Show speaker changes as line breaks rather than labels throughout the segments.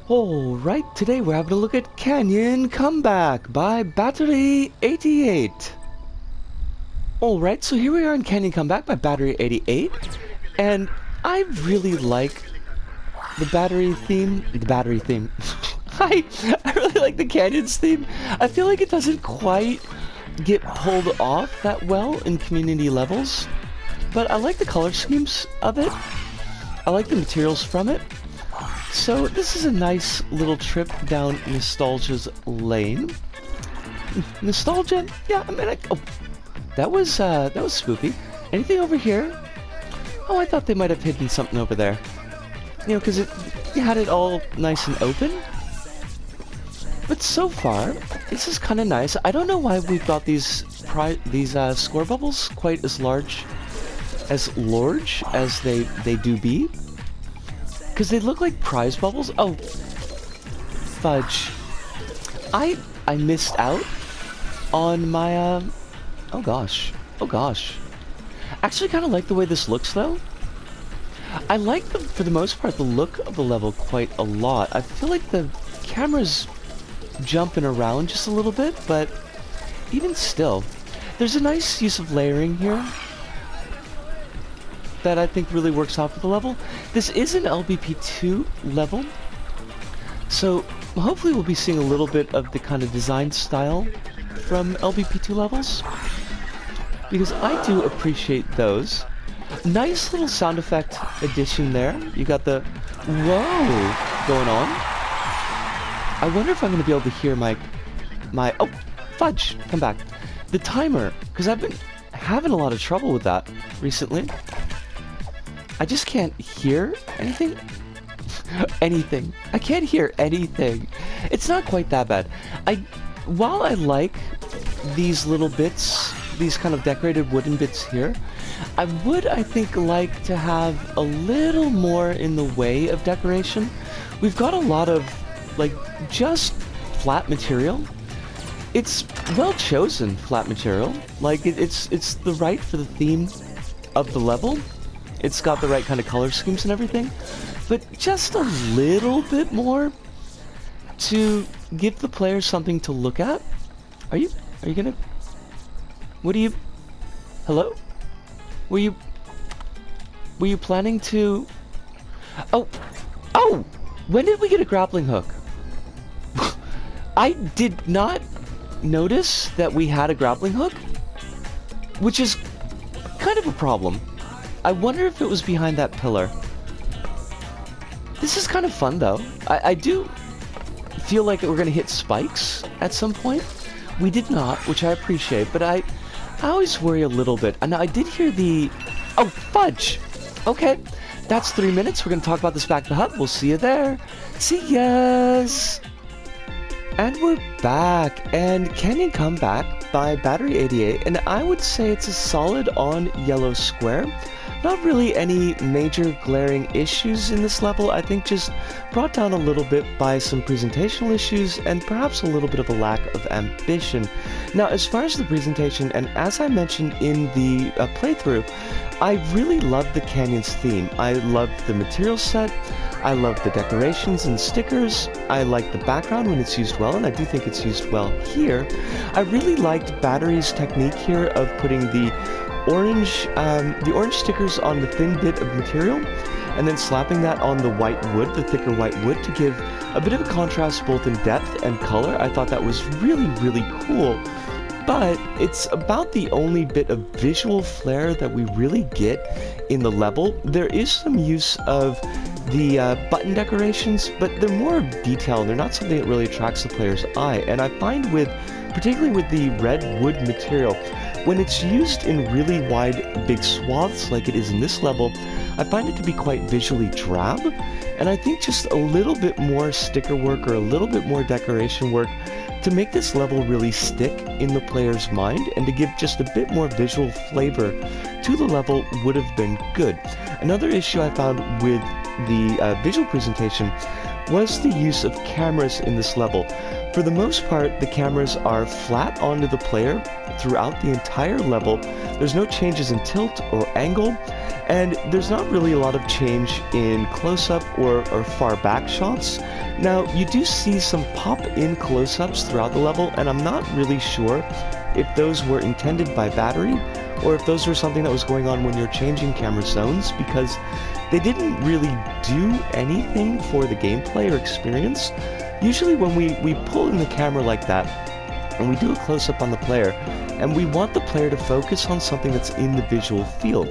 Alright, today we're having a look at Canyon Comeback by Battery 88. Alright, so here we are in Canyon Comeback by Battery 88, and I really like the battery theme. I really like the Canyons theme. I feel like it doesn't quite get pulled off that well in community levels, but I like the color schemes of it. I like the materials from it. So this is a nice little trip down Nostalgia's lane. Nostalgia? Yeah, I mean, oh, that was spoopy. Anything over here? Oh, I thought they might have hidden something over there. You know, because you had it all nice and open. But so far, this is kind of nice. I don't know why we've got these score bubbles quite as large as they do be. Because they look like prize bubbles. Oh, fudge. I missed out on my, oh gosh. Actually kind of like the way this looks though. I like, for the most part, the look of the level quite a lot. I feel like the camera's jumping around just a little bit, but even still, there's a nice use of layering here that I think really works out for the level. This is an LBP 2 level, so hopefully we'll be seeing a little bit of the kind of design style from LBP 2 levels, because I do appreciate those. Nice little sound effect addition there. You got the whoa going on. I wonder if I'm going to be able to hear my oh, fudge, come back. The timer, because I've been having a lot of trouble with that recently. I just can't hear anything. Anything. I can't hear anything. It's not quite that bad. While I like these little bits, these kind of decorated wooden bits here, I think, like to have a little more in the way of decoration. We've got a lot of, like, just flat material. It's well chosen flat material. Like, it's the right for the theme of the level. It's got the right kind of color schemes and everything, but just a little bit more to give the player something to look at. Are you gonna? What are you? Hello? Were you planning to? Oh! When did we get a grappling hook? I did not notice that we had a grappling hook, which is kind of a problem. I wonder if it was behind that pillar. This is kind of fun though. I do feel like we're gonna hit spikes at some point. We did not, which I appreciate, but I always worry a little bit. And I did hear the... Oh, fudge! Okay, that's 3 minutes. We're gonna talk about this back at the hub. We'll see you there. See yas! And we're back, and Canyon Comeback by Battery 88, and I would say it's a solid on yellow square. Not really any major glaring issues in this level, I think just brought down a little bit by some presentational issues and perhaps a little bit of a lack of ambition. Now, as far as the presentation, and as I mentioned in the playthrough, I really love the Canyons theme. I love the material set, I love the decorations and stickers, I like the background when it's used well, and I do think it's used well here. I really liked Battery's technique here of putting the orange stickers on the thin bit of material, and then slapping that on the white wood, the thicker white wood, to give a bit of a contrast both in depth and color. I thought that was really, really cool. But it's about the only bit of visual flair that we really get in the level. There is some use of the button decorations, but they're more of detail, and they're not something that really attracts the player's eye. And I find particularly with the red wood material, when it's used in really wide, big swaths like it is in this level, I find it to be quite visually drab, and I think just a little bit more sticker work or a little bit more decoration work to make this level really stick in the player's mind and to give just a bit more visual flavor to the level would have been good. Another issue I found with the visual presentation was the use of cameras in this level. For the most part, the cameras are flat onto the player throughout the entire level. There's no changes in tilt or angle, and there's not really a lot of change in close-up or far back shots. Now, you do see some pop-in close-ups throughout the level, and I'm not really sure if those were intended by Battery, or if those were something that was going on when you're changing camera zones, because they didn't really do anything for the gameplay or experience. Usually when we pull in the camera like that, and we do a close-up on the player, and we want the player to focus on something that's in the visual field.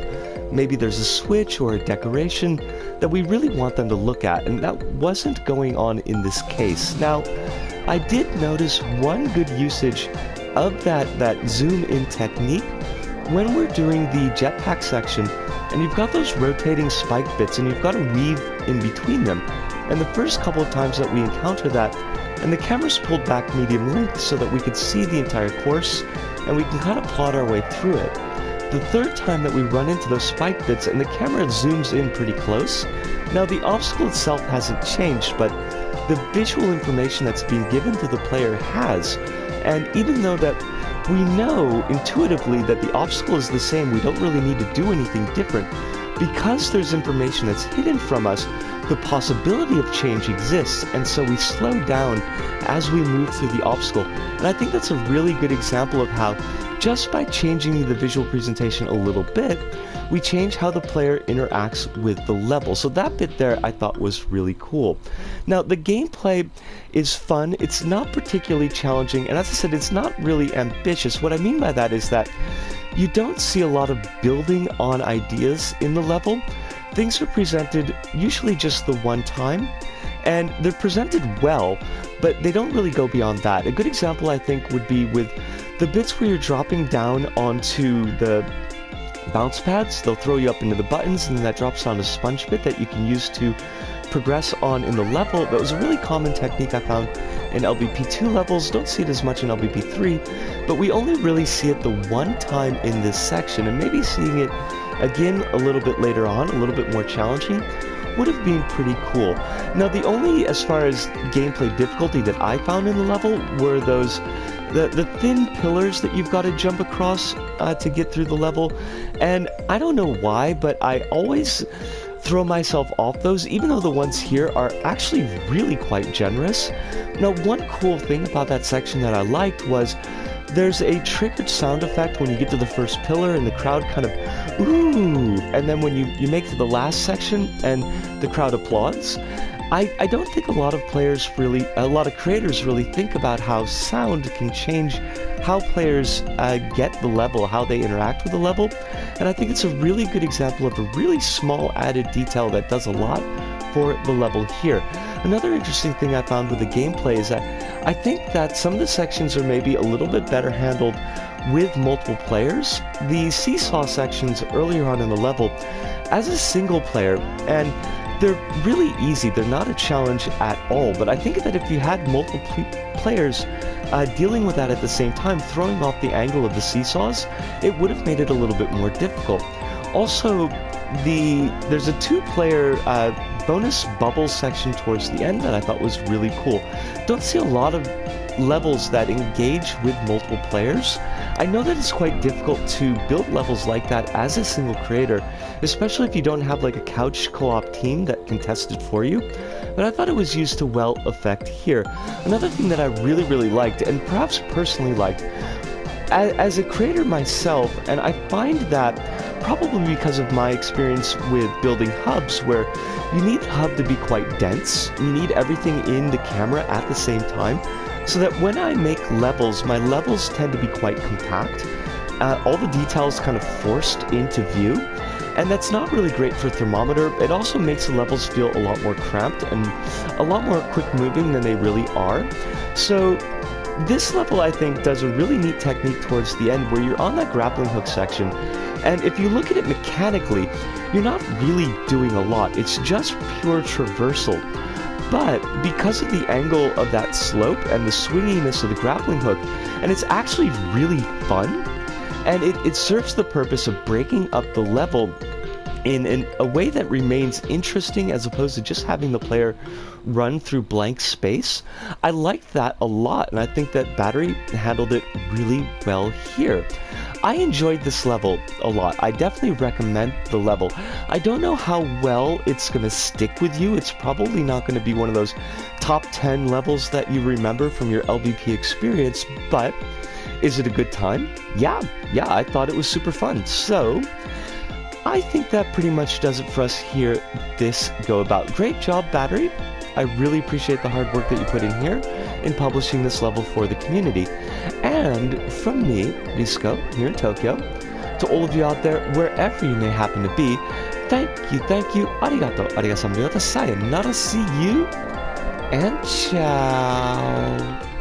Maybe there's a switch or a decoration that we really want them to look at, and that wasn't going on in this case. Now, I did notice one good usage of that zoom-in technique when we're doing the jetpack section, and you've got those rotating spike bits, and you've got to weave in between them. And the first couple of times that we encounter that, and the camera's pulled back medium length so that we could see the entire course, and we can kind of plot our way through it. The third time that we run into those spike bits, and the camera zooms in pretty close. Now the obstacle itself hasn't changed, but the visual information that's being given to the player has. And even though that we know intuitively that the obstacle is the same, we don't really need to do anything different, because there's information that's hidden from us, the possibility of change exists, and so we slow down as we move through the obstacle. And I think that's a really good example of how, just by changing the visual presentation a little bit, we change how the player interacts with the level. So that bit there I thought was really cool. Now the gameplay is fun, it's not particularly challenging, and as I said, it's not really ambitious. What I mean by that is that you don't see a lot of building on ideas in the level. Things are presented usually just the one time, and they're presented well, but they don't really go beyond that. A good example I think would be with the bits where you're dropping down onto the bounce pads. They'll throw you up into the buttons, and then that drops on a sponge bit that you can use to progress on in the level. That was a really common technique I found in LBP2 levels. Don't see it as much in LBP3, but we only really see it the one time in this section, and maybe seeing it again a little bit later on, a little bit more challenging, would have been pretty cool. Now the only, as far as gameplay difficulty that I found in the level, were those the thin pillars that you've got to jump across to get through the level. And I don't know why, but I always throw myself off those, even though the ones here are actually really quite generous. Now one cool thing about that section that I liked was there's a triggered sound effect when you get to the first pillar, and the crowd kind of ooh, and then when you make to the last section and the crowd applauds. I don't think a lot of creators really think about how sound can change how players get the level, how they interact with the level, and I think it's a really good example of a really small added detail that does a lot for the level here. Another interesting thing I found with the gameplay is that I think that some of the sections are maybe a little bit better handled with multiple players. The seesaw sections earlier on in the level, as a single player, and they're really easy, they're not a challenge at all, but I think that if you had multiple players dealing with that at the same time, throwing off the angle of the seesaws, it would have made it a little bit more difficult. Also, there's a two-player bonus bubble section towards the end that I thought was really cool. Don't see a lot of levels that engage with multiple players. I know that it's quite difficult to build levels like that as a single creator, especially if you don't have like a couch co-op team that can test it for you, but I thought it was used to well effect here. Another thing that I really liked, and perhaps personally liked, as a creator myself, and I find that probably because of my experience with building hubs, where you need the hub to be quite dense, you need everything in the camera at the same time, so that when I make levels, my levels tend to be quite compact. All the details kind of forced into view, and that's not really great for thermometer. It also makes the levels feel a lot more cramped and a lot more quick moving than they really are. So this level, I think, does a really neat technique towards the end where you're on that grappling hook section, and if you look at it mechanically, you're not really doing a lot. It's just pure traversal. But because of the angle of that slope and the swinginess of the grappling hook, and it's actually really fun, and it serves the purpose of breaking up the level in a way that remains interesting as opposed to just having the player run through blank space. I liked that a lot, and I think that Battery handled it really well here. I enjoyed this level a lot. I definitely recommend the level. I don't know how well it's going to stick with you. It's probably not going to be one of those top 10 levels that you remember from your LBP experience, but is it a good time? Yeah, I thought it was super fun. So I think that pretty much does it for us here this go about. Great job, Battery. I really appreciate the hard work that you put in here in publishing this level for the community. And from me, Risco, here in Tokyo, to all of you out there, wherever you may happen to be, thank you, arigato, arigato, sayonara, see you, and ciao.